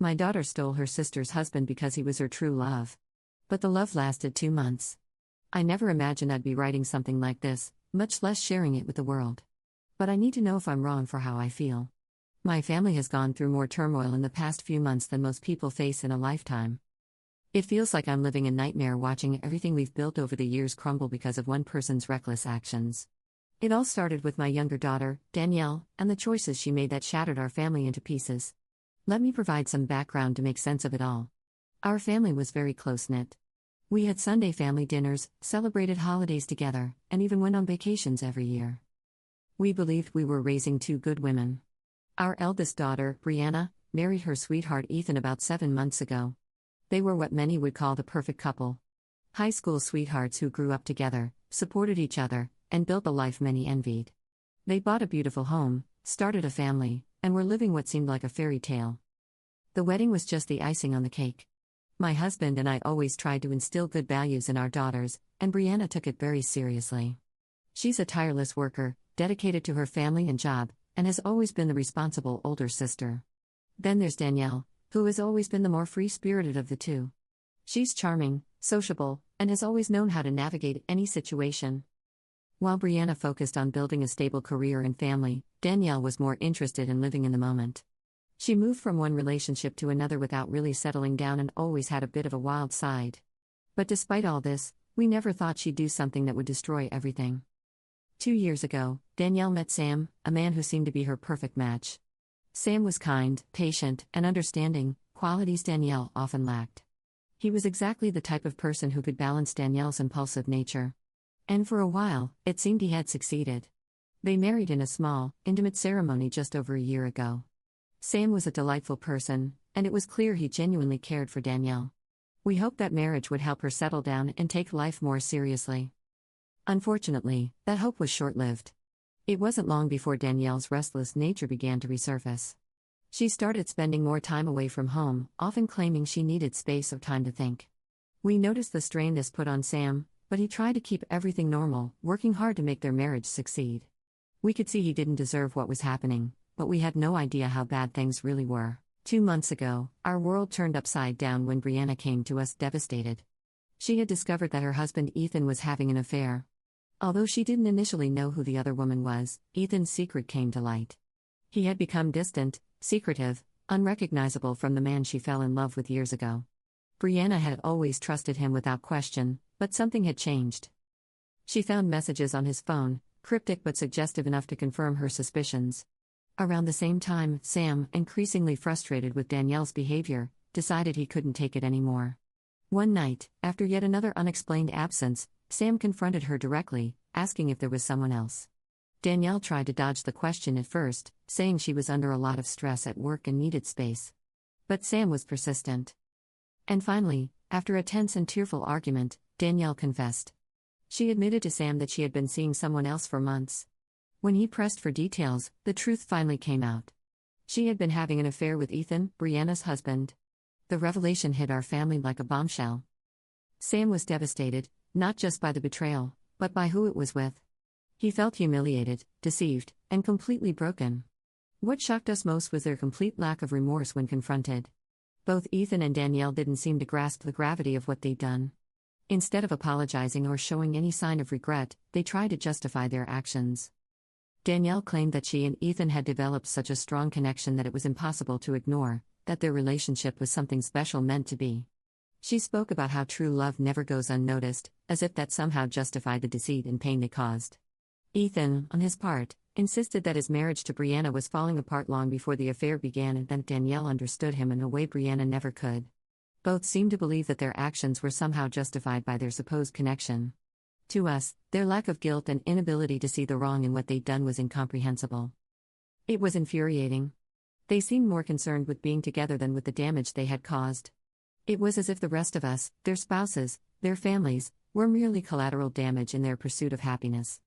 My daughter stole her sister's husband because he was her true love. But the love lasted 2 months. I never imagined I'd be writing something like this, much less sharing it with the world. But I need to know if I'm wrong for how I feel. My family has gone through more turmoil in the past few months than most people face in a lifetime. It feels like I'm living a nightmare watching everything we've built over the years crumble because of one person's reckless actions. It all started with my younger daughter, Danielle, and the choices she made that shattered our family into pieces. Let me provide some background to make sense of it all. Our family was very close-knit. We had Sunday family dinners, celebrated holidays together, and even went on vacations every year. We believed we were raising 2 good women. Our eldest daughter, Brianna, married her sweetheart Ethan about 7 months ago. They were what many would call the perfect couple. High school sweethearts who grew up together, supported each other, and built the life many envied. They bought a beautiful home, started a family, and were living what seemed like a fairy tale. The wedding was just the icing on the cake. My husband and I always tried to instill good values in our daughters, and Brianna took it very seriously. She's a tireless worker, dedicated to her family and job, and has always been the responsible older sister. Then there's Danielle, who has always been the more free-spirited of the two. She's charming, sociable, and has always known how to navigate any situation. While Brianna focused on building a stable career and family, Danielle was more interested in living in the moment. She moved from one relationship to another without really settling down and always had a bit of a wild side. But despite all this, we never thought she'd do something that would destroy everything. 2 years ago, Danielle met Sam, a man who seemed to be her perfect match. Sam was kind, patient, and understanding, qualities Danielle often lacked. He was exactly the type of person who could balance Danielle's impulsive nature. And for a while, it seemed he had succeeded. They married in a small, intimate ceremony just over a year ago. Sam was a delightful person, and it was clear he genuinely cared for Danielle. We hoped that marriage would help her settle down and take life more seriously. Unfortunately, that hope was short-lived. It wasn't long before Danielle's restless nature began to resurface. She started spending more time away from home, often claiming she needed space or time to think. We noticed the strain this put on Sam, but he tried to keep everything normal, working hard to make their marriage succeed. We could see he didn't deserve what was happening, but we had no idea how bad things really were. 2 months ago, our world turned upside down when Brianna came to us devastated. She had discovered that her husband Ethan was having an affair. Although she didn't initially know who the other woman was, Ethan's secret came to light. He had become distant, secretive, unrecognizable from the man she fell in love with years ago. Brianna had always trusted him without question, but something had changed. She found messages on his phone, cryptic but suggestive enough to confirm her suspicions. Around the same time, Sam, increasingly frustrated with Danielle's behavior, decided he couldn't take it anymore. One night, after yet another unexplained absence, Sam confronted her directly, asking if there was someone else. Danielle tried to dodge the question at first, saying she was under a lot of stress at work and needed space. But Sam was persistent. And finally, after a tense and tearful argument, Danielle confessed. She admitted to Sam that she had been seeing someone else for months. When he pressed for details, the truth finally came out. She had been having an affair with Ethan, Brianna's husband. The revelation hit our family like a bombshell. Sam was devastated, not just by the betrayal, but by who it was with. He felt humiliated, deceived, and completely broken. What shocked us most was their complete lack of remorse when confronted. Both Ethan and Danielle didn't seem to grasp the gravity of what they'd done. Instead of apologizing or showing any sign of regret, they tried to justify their actions. Danielle claimed that she and Ethan had developed such a strong connection that it was impossible to ignore, that their relationship was something special meant to be. She spoke about how true love never goes unnoticed, as if that somehow justified the deceit and pain they caused. Ethan, on his part, insisted that his marriage to Brianna was falling apart long before the affair began and that Danielle understood him in a way Brianna never could. Both seemed to believe that their actions were somehow justified by their supposed connection. To us, their lack of guilt and inability to see the wrong in what they'd done was incomprehensible. It was infuriating. They seemed more concerned with being together than with the damage they had caused. It was as if the rest of us, their spouses, their families, were merely collateral damage in their pursuit of happiness.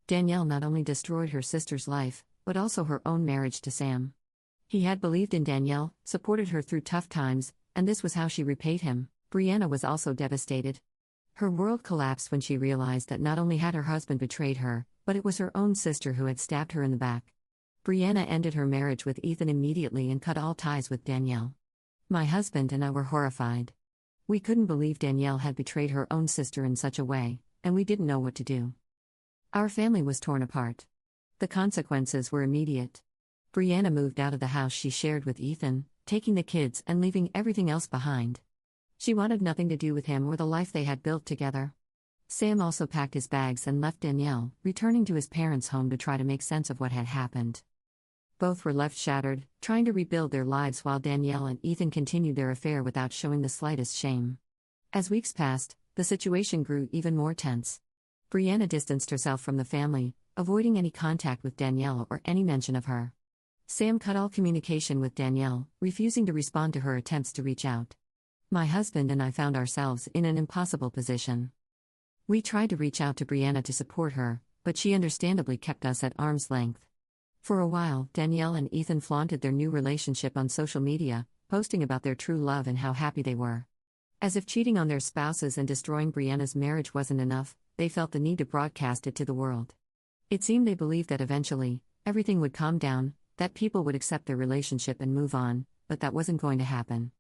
Danielle not only destroyed her sister's life, but also her own marriage to Sam. He had believed in Danielle, supported her through tough times, and this was how she repaid him. Brianna was also devastated. Her world collapsed when she realized that not only had her husband betrayed her, but it was her own sister who had stabbed her in the back. Brianna ended her marriage with Ethan immediately and cut all ties with Danielle. My husband and I were horrified. We couldn't believe Danielle had betrayed her own sister in such a way, and we didn't know what to do. Our family was torn apart. The consequences were immediate. Brianna moved out of the house she shared with Ethan, taking the kids and leaving everything else behind. She wanted nothing to do with him or the life they had built together. Sam also packed his bags and left Danielle, returning to his parents' home to try to make sense of what had happened. Both were left shattered, trying to rebuild their lives while Danielle and Ethan continued their affair without showing the slightest shame. As weeks passed, the situation grew even more tense. Brianna distanced herself from the family, avoiding any contact with Danielle or any mention of her. Sam cut all communication with Danielle, refusing to respond to her attempts to reach out. My husband and I found ourselves in an impossible position. We tried to reach out to Brianna to support her, but she understandably kept us at arm's length. For a while, Danielle and Ethan flaunted their new relationship on social media, posting about their true love and how happy they were. As if cheating on their spouses and destroying Brianna's marriage wasn't enough, they felt the need to broadcast it to the world. It seemed they believed that eventually, everything would calm down, that people would accept their relationship and move on, but that wasn't going to happen.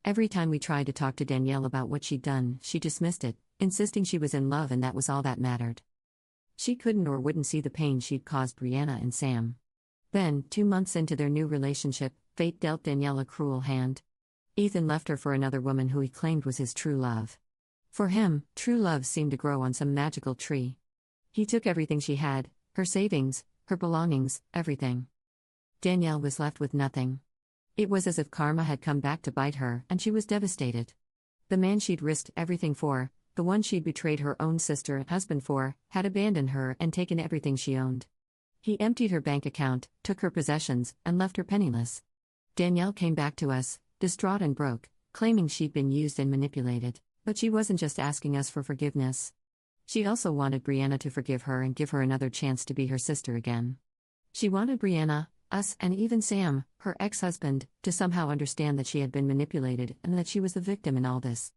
Every time we tried to talk to Danielle about what she'd done, she dismissed it, insisting she was in love and that was all that mattered. She couldn't or wouldn't see the pain she'd caused Brianna and Sam. Then, 2 months into their new relationship, fate dealt Danielle a cruel hand. Ethan left her for another woman who he claimed was his true love. For him, true love seemed to grow on some magical tree. He took everything she had, her savings, her belongings, everything. Danielle was left with nothing. It was as if karma had come back to bite her, and she was devastated. The man she'd risked everything for, the one she'd betrayed her own sister and husband for, had abandoned her and taken everything she owned. He emptied her bank account, took her possessions, and left her penniless. Danielle came back to us, distraught and broke, claiming she'd been used and manipulated, but she wasn't just asking us for forgiveness. She also wanted Brianna to forgive her and give her another chance to be her sister again. She wanted Brianna, us, and even Sam, her ex-husband, to somehow understand that she had been manipulated and that she was the victim in all this.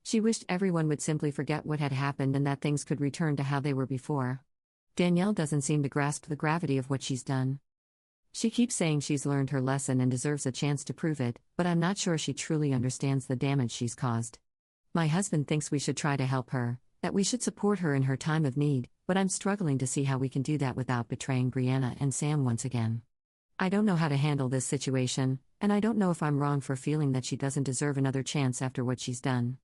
She wished everyone would simply forget what had happened and that things could return to how they were before. Danielle doesn't seem to grasp the gravity of what she's done. She keeps saying she's learned her lesson and deserves a chance to prove it, but I'm not sure she truly understands the damage she's caused. My husband thinks we should try to help her, that we should support her in her time of need, but I'm struggling to see how we can do that without betraying Brianna and Sam once again. I don't know how to handle this situation, and I don't know if I'm wrong for feeling that she doesn't deserve another chance after what she's done.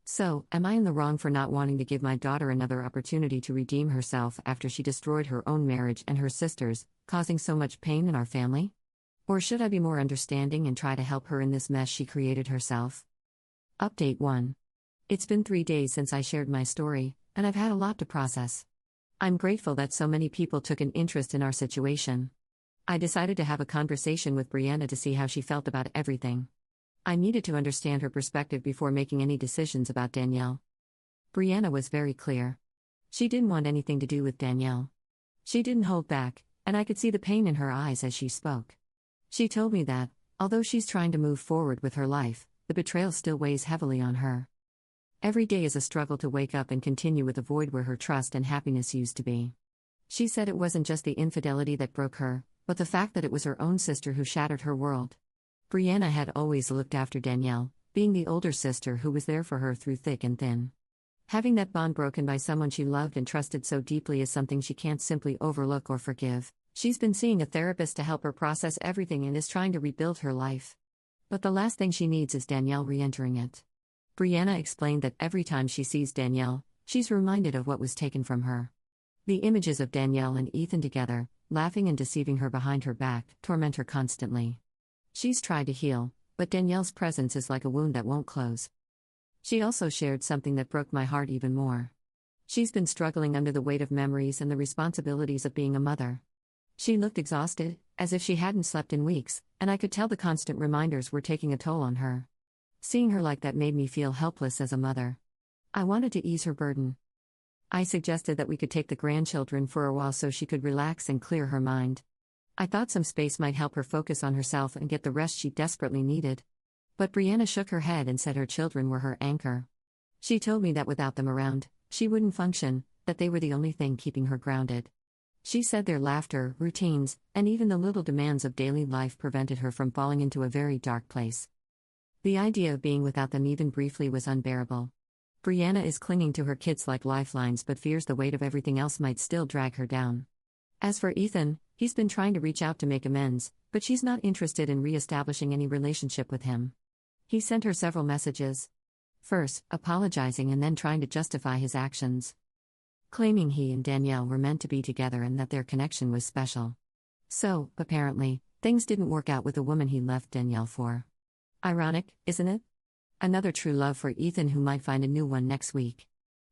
So, am I in the wrong for not wanting to give my daughter another opportunity to redeem herself after she destroyed her own marriage and her sister's, causing so much pain in our family? Or should I be more understanding and try to help her in this mess she created herself? Update 1. It's been 3 days since I shared my story, and I've had a lot to process. I'm grateful that so many people took an interest in our situation. I decided to have a conversation with Brianna to see how she felt about everything. I needed to understand her perspective before making any decisions about Danielle. Brianna was very clear. She didn't want anything to do with Danielle. She didn't hold back, and I could see the pain in her eyes as she spoke. She told me that, although she's trying to move forward with her life, the betrayal still weighs heavily on her. Every day is a struggle to wake up and continue with a void where her trust and happiness used to be. She said it wasn't just the infidelity that broke her, but the fact that it was her own sister who shattered her world. Brianna had always looked after Danielle, being the older sister who was there for her through thick and thin. Having that bond broken by someone she loved and trusted so deeply is something she can't simply overlook or forgive. She's been seeing a therapist to help her process everything and is trying to rebuild her life. But the last thing she needs is Danielle re-entering it. Brianna explained that every time she sees Danielle, she's reminded of what was taken from her. The images of Danielle and Ethan together, laughing and deceiving her behind her back, torment her constantly. She's tried to heal, but Danielle's presence is like a wound that won't close. She also shared something that broke my heart even more. She's been struggling under the weight of memories and the responsibilities of being a mother. She looked exhausted, as if she hadn't slept in weeks, and I could tell the constant reminders were taking a toll on her. Seeing her like that made me feel helpless as a mother. I wanted to ease her burden. I suggested that we could take the grandchildren for a while so she could relax and clear her mind. I thought some space might help her focus on herself and get the rest she desperately needed. But Brianna shook her head and said her children were her anchor. She told me that without them around, she wouldn't function, that they were the only thing keeping her grounded. She said their laughter, routines, and even the little demands of daily life prevented her from falling into a very dark place. The idea of being without them even briefly was unbearable. Brianna is clinging to her kids like lifelines but fears the weight of everything else might still drag her down. As for Ethan, he's been trying to reach out to make amends, but she's not interested in re-establishing any relationship with him. He sent her several messages. First, apologizing and then trying to justify his actions. Claiming he and Danielle were meant to be together and that their connection was special. So, apparently, things didn't work out with the woman he left Danielle for. Ironic, isn't it? Another true love for Ethan who might find a new one next week.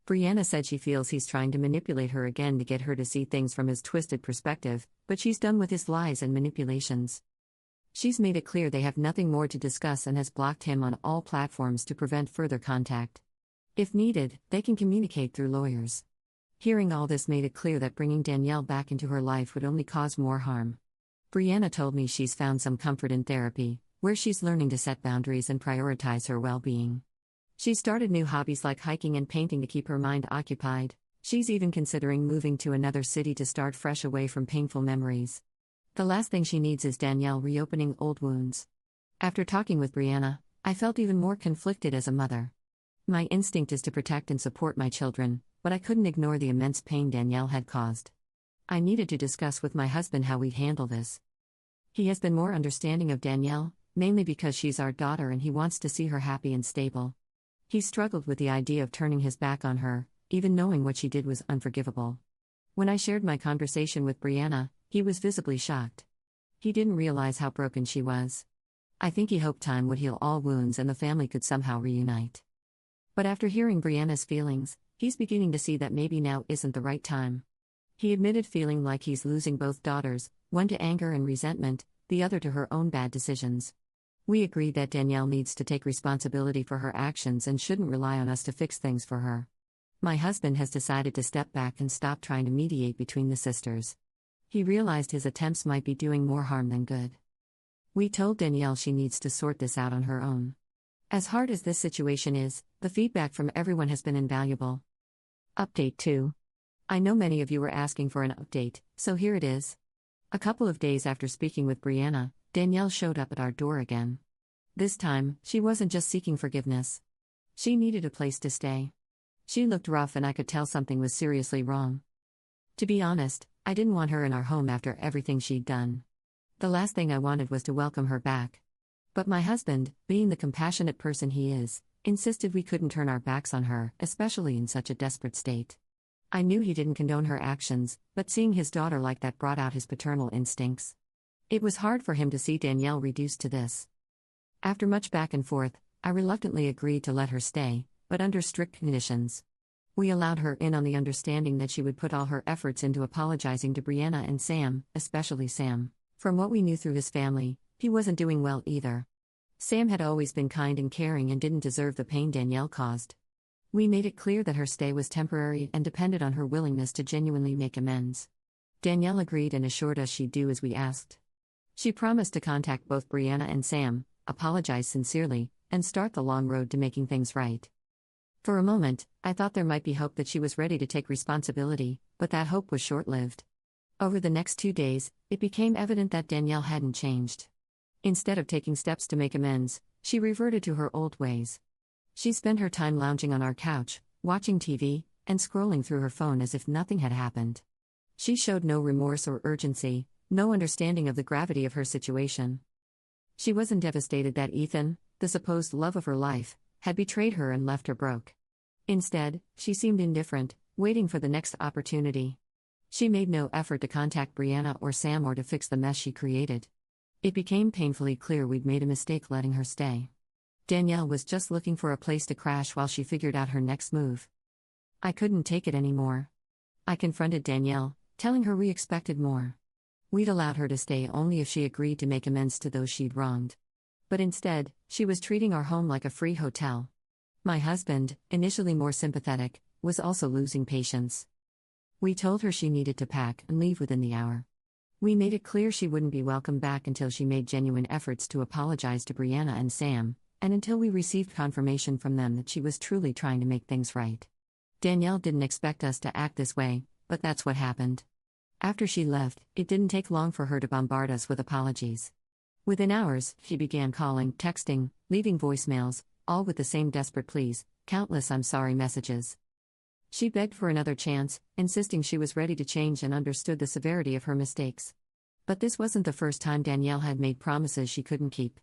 Brianna said she feels he's trying to manipulate her again to get her to see things from his twisted perspective, but she's done with his lies and manipulations. She's made it clear they have nothing more to discuss and has blocked him on all platforms to prevent further contact. If needed, they can communicate through lawyers. Hearing all this made it clear that bringing Danielle back into her life would only cause more harm. Brianna told me she's found some comfort in therapy, where she's learning to set boundaries and prioritize her well-being. She started new hobbies like hiking and painting to keep her mind occupied. She's even considering moving to another city to start fresh away from painful memories. The last thing she needs is Danielle reopening old wounds. After talking with Brianna, I felt even more conflicted as a mother. My instinct is to protect and support my children, but I couldn't ignore the immense pain Danielle had caused. I needed to discuss with my husband how we'd handle this. He has been more understanding of Danielle, mainly because she's our daughter and he wants to see her happy and stable. He struggled with the idea of turning his back on her, even knowing what she did was unforgivable. When I shared my conversation with Brianna, he was visibly shocked. He didn't realize how broken she was. I think he hoped time would heal all wounds and the family could somehow reunite. But after hearing Brianna's feelings, he's beginning to see that maybe now isn't the right time. He admitted feeling like he's losing both daughters, one to anger and resentment, the other to her own bad decisions. We agreed that Danielle needs to take responsibility for her actions and shouldn't rely on us to fix things for her. My husband has decided to step back and stop trying to mediate between the sisters. He realized his attempts might be doing more harm than good. We told Danielle she needs to sort this out on her own. As hard as this situation is, the feedback from everyone has been invaluable. Update 2. I know many of you were asking for an update, so here it is. A couple of days after speaking with Brianna, Danielle showed up at our door again. This time, she wasn't just seeking forgiveness. She needed a place to stay. She looked rough and I could tell something was seriously wrong. To be honest, I didn't want her in our home after everything she'd done. The last thing I wanted was to welcome her back. But my husband, being the compassionate person he is, insisted we couldn't turn our backs on her, especially in such a desperate state. I knew he didn't condone her actions, but seeing his daughter like that brought out his paternal instincts. It was hard for him to see Danielle reduced to this. After much back and forth, I reluctantly agreed to let her stay, but under strict conditions. We allowed her in on the understanding that she would put all her efforts into apologizing to Brianna and Sam, especially Sam. From what we knew through his family, he wasn't doing well either. Sam had always been kind and caring and didn't deserve the pain Danielle caused. We made it clear that her stay was temporary and depended on her willingness to genuinely make amends. Danielle agreed and assured us she'd do as we asked. She promised to contact both Brianna and Sam, apologize sincerely, and start the long road to making things right. For a moment, I thought there might be hope that she was ready to take responsibility, but that hope was short-lived. Over the next 2 days, it became evident that Danielle hadn't changed. Instead of taking steps to make amends, she reverted to her old ways. She spent her time lounging on our couch, watching TV, and scrolling through her phone as if nothing had happened. She showed no remorse or urgency, no understanding of the gravity of her situation. She wasn't devastated that Ethan, the supposed love of her life, had betrayed her and left her broke. Instead, she seemed indifferent, waiting for the next opportunity. She made no effort to contact Brianna or Sam or to fix the mess she created. It became painfully clear we'd made a mistake letting her stay. Danielle was just looking for a place to crash while she figured out her next move. I couldn't take it anymore. I confronted Danielle, telling her we expected more. We'd allowed her to stay only if she agreed to make amends to those she'd wronged. But instead, she was treating our home like a free hotel. My husband, initially more sympathetic, was also losing patience. We told her she needed to pack and leave within the hour. We made it clear she wouldn't be welcome back until she made genuine efforts to apologize to Brianna and Sam, and until we received confirmation from them that she was truly trying to make things right. Danielle didn't expect us to act this way, but that's what happened. After she left, it didn't take long for her to bombard us with apologies. Within hours, she began calling, texting, leaving voicemails, all with the same desperate pleas, countless "I'm sorry" messages. She begged for another chance, insisting she was ready to change and understood the severity of her mistakes. But this wasn't the first time Danielle had made promises she couldn't keep.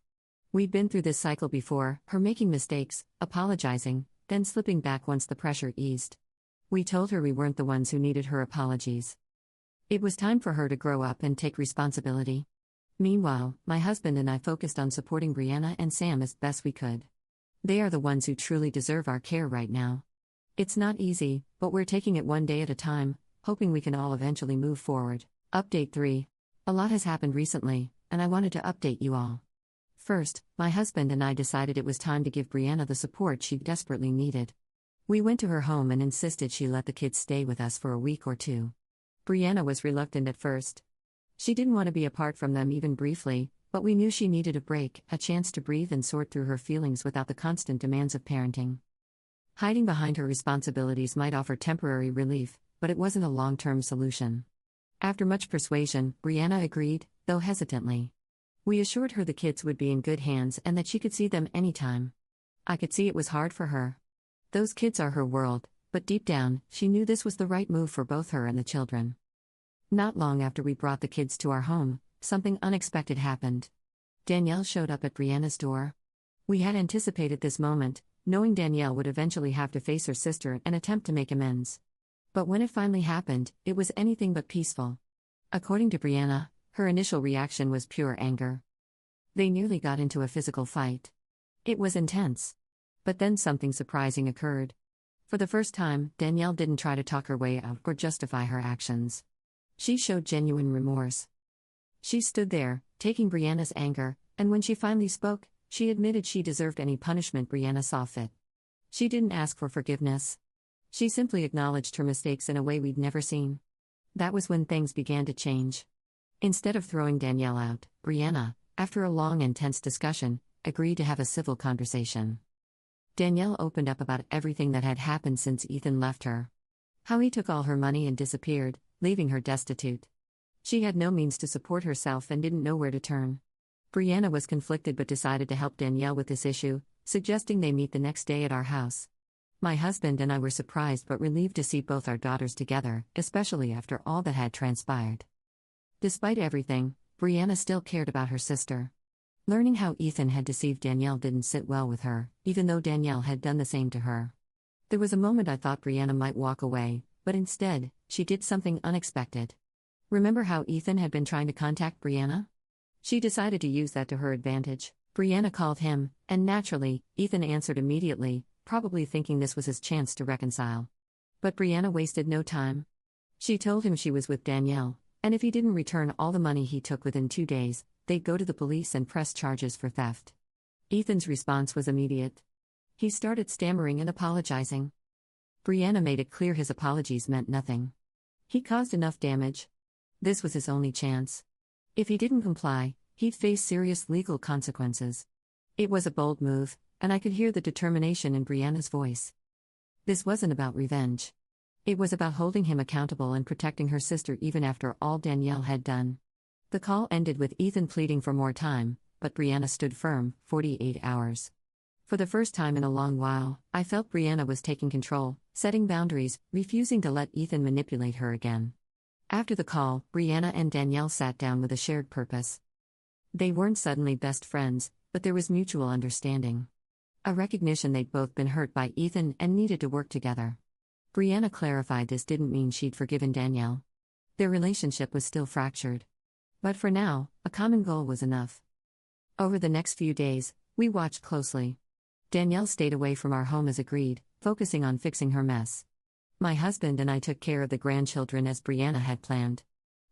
We'd been through this cycle before, her making mistakes, apologizing, then slipping back once the pressure eased. We told her we weren't the ones who needed her apologies. It was time for her to grow up and take responsibility. Meanwhile, my husband and I focused on supporting Brianna and Sam as best we could. They are the ones who truly deserve our care right now. It's not easy, but we're taking it one day at a time, hoping we can all eventually move forward. Update 3. A lot has happened recently, and I wanted to update you all. First, my husband and I decided it was time to give Brianna the support she desperately needed. We went to her home and insisted she let the kids stay with us for a week or two. Brianna was reluctant at first. She didn't want to be apart from them even briefly, but we knew she needed a break, a chance to breathe and sort through her feelings without the constant demands of parenting. Hiding behind her responsibilities might offer temporary relief, but it wasn't a long-term solution. After much persuasion, Brianna agreed, though hesitantly. We assured her the kids would be in good hands and that she could see them anytime. I could see it was hard for her. Those kids are her world, but deep down, she knew this was the right move for both her and the children. Not long after we brought the kids to our home, something unexpected happened. Danielle showed up at Brianna's door. We had anticipated this moment, knowing Danielle would eventually have to face her sister and attempt to make amends. But when it finally happened, it was anything but peaceful. According to Brianna, her initial reaction was pure anger. They nearly got into a physical fight. It was intense. But then something surprising occurred. For the first time, Danielle didn't try to talk her way out or justify her actions. She showed genuine remorse. She stood there, taking Brianna's anger, and when she finally spoke, she admitted she deserved any punishment Brianna saw fit. She didn't ask for forgiveness. She simply acknowledged her mistakes in a way we'd never seen. That was when things began to change. Instead of throwing Danielle out, Brianna, after a long and tense discussion, agreed to have a civil conversation. Danielle opened up about everything that had happened since Ethan left her. How he took all her money and disappeared, leaving her destitute. She had no means to support herself and didn't know where to turn. Brianna was conflicted but decided to help Danielle with this issue, suggesting they meet the next day at our house. My husband and I were surprised but relieved to see both our daughters together, especially after all that had transpired. Despite everything, Brianna still cared about her sister. Learning how Ethan had deceived Danielle didn't sit well with her, even though Danielle had done the same to her. There was a moment I thought Brianna might walk away, but instead, she did something unexpected. Remember how Ethan had been trying to contact Brianna? She decided to use that to her advantage. Brianna called him, and naturally, Ethan answered immediately, probably thinking this was his chance to reconcile. But Brianna wasted no time. She told him she was with Danielle, and if he didn't return all the money he took within 2 days, they'd go to the police and press charges for theft. Ethan's response was immediate. He started stammering and apologizing. Brianna made it clear his apologies meant nothing. He caused enough damage. This was his only chance. If he didn't comply, he'd face serious legal consequences. It was a bold move, and I could hear the determination in Brianna's voice. This wasn't about revenge. It was about holding him accountable and protecting her sister even after all Danielle had done. The call ended with Ethan pleading for more time, but Brianna stood firm, 48 hours. For the first time in a long while, I felt Brianna was taking control, setting boundaries, refusing to let Ethan manipulate her again. After the call, Brianna and Danielle sat down with a shared purpose. They weren't suddenly best friends, but there was mutual understanding. A recognition they'd both been hurt by Ethan and needed to work together. Brianna clarified this didn't mean she'd forgiven Danielle. Their relationship was still fractured. But for now, a common goal was enough. Over the next few days, we watched closely. Danielle stayed away from our home as agreed, focusing on fixing her mess. My husband and I took care of the grandchildren as Brianna had planned.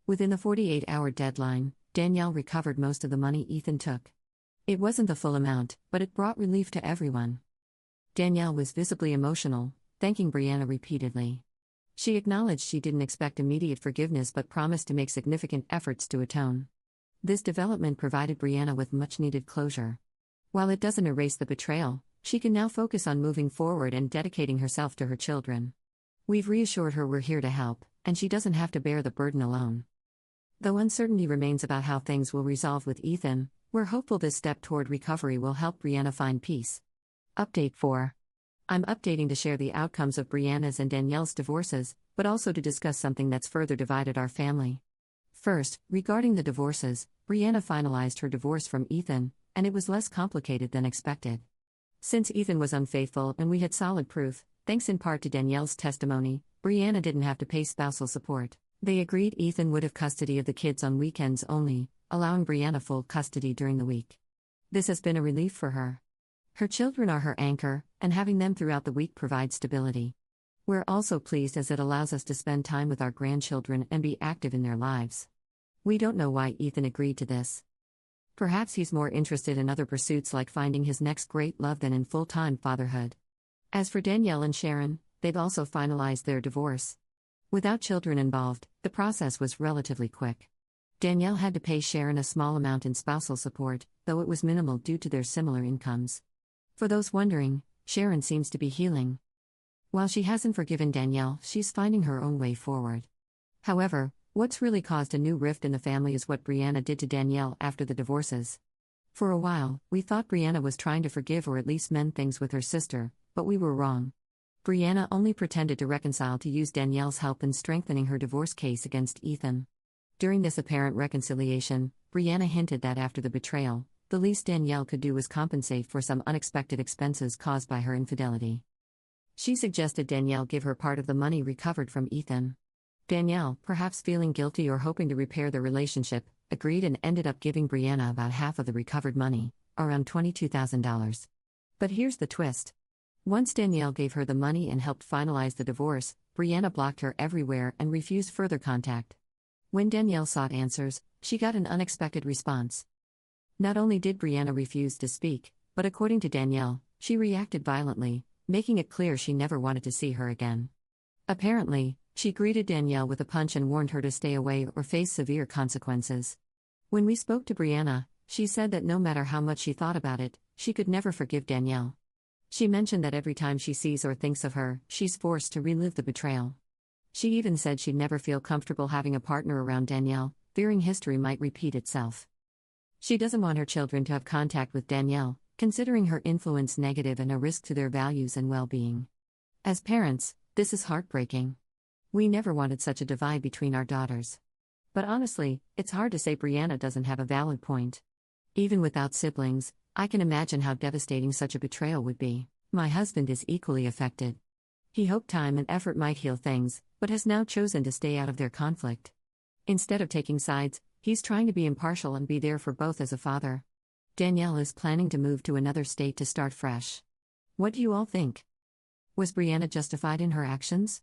Within the 48-hour deadline, Danielle recovered most of the money Ethan took. It wasn't the full amount, but it brought relief to everyone. Danielle was visibly emotional, thanking Brianna repeatedly. She acknowledged she didn't expect immediate forgiveness but promised to make significant efforts to atone. This development provided Brianna with much-needed closure. While it doesn't erase the betrayal, she can now focus on moving forward and dedicating herself to her children. We've reassured her we're here to help, and she doesn't have to bear the burden alone. Though uncertainty remains about how things will resolve with Ethan, We're hopeful this step toward recovery will help Brianna find peace. Update 4. I'm updating to share the outcomes of Brianna's and Danielle's divorces, but also to discuss something that's further divided our family. First, regarding the divorces, Brianna finalized her divorce from Ethan, and it was less complicated than expected. Since Ethan was unfaithful and we had solid proof, thanks in part to Danielle's testimony, Brianna didn't have to pay spousal support. They agreed Ethan would have custody of the kids on weekends only, allowing Brianna full custody during the week. This has been a relief for her. Her children are her anchor, and having them throughout the week provides stability. We're also pleased as it allows us to spend time with our grandchildren and be active in their lives. We don't know why Ethan agreed to this. Perhaps he's more interested in other pursuits like finding his next great love than in full-time fatherhood. As for Danielle and Sharon, they've also finalized their divorce. Without children involved, the process was relatively quick. Danielle had to pay Sharon a small amount in spousal support, though it was minimal due to their similar incomes. For those wondering, Sharon seems to be healing. While she hasn't forgiven Danielle, she's finding her own way forward. However, what's really caused a new rift in the family is what Brianna did to Danielle after the divorces. For a while, we thought Brianna was trying to forgive or at least mend things with her sister, but we were wrong. Brianna only pretended to reconcile to use Danielle's help in strengthening her divorce case against Ethan. During this apparent reconciliation, Brianna hinted that after the betrayal, the least Danielle could do was compensate for some unexpected expenses caused by her infidelity. She suggested Danielle give her part of the money recovered from Ethan. Danielle, perhaps feeling guilty or hoping to repair the relationship, agreed and ended up giving Brianna about half of the recovered money, around $22,000. But here's the twist. Once Danielle gave her the money and helped finalize the divorce, Brianna blocked her everywhere and refused further contact. When Danielle sought answers, she got an unexpected response. Not only did Brianna refuse to speak, but according to Danielle, she reacted violently, making it clear she never wanted to see her again. Apparently, she greeted Danielle with a punch and warned her to stay away or face severe consequences. When we spoke to Brianna, she said that no matter how much she thought about it, she could never forgive Danielle. She mentioned that every time she sees or thinks of her, she's forced to relive the betrayal. She even said she'd never feel comfortable having a partner around Danielle, fearing history might repeat itself. She doesn't want her children to have contact with Danielle, considering her influence negative and a risk to their values and well-being. As parents, this is heartbreaking. We never wanted such a divide between our daughters. But honestly, it's hard to say Brianna doesn't have a valid point. Even without siblings, I can imagine how devastating such a betrayal would be. My husband is equally affected. He hoped time and effort might heal things, but has now chosen to stay out of their conflict. Instead of taking sides, he's trying to be impartial and be there for both as a father. Danielle is planning to move to another state to start fresh. What do you all think? Was Brianna justified in her actions?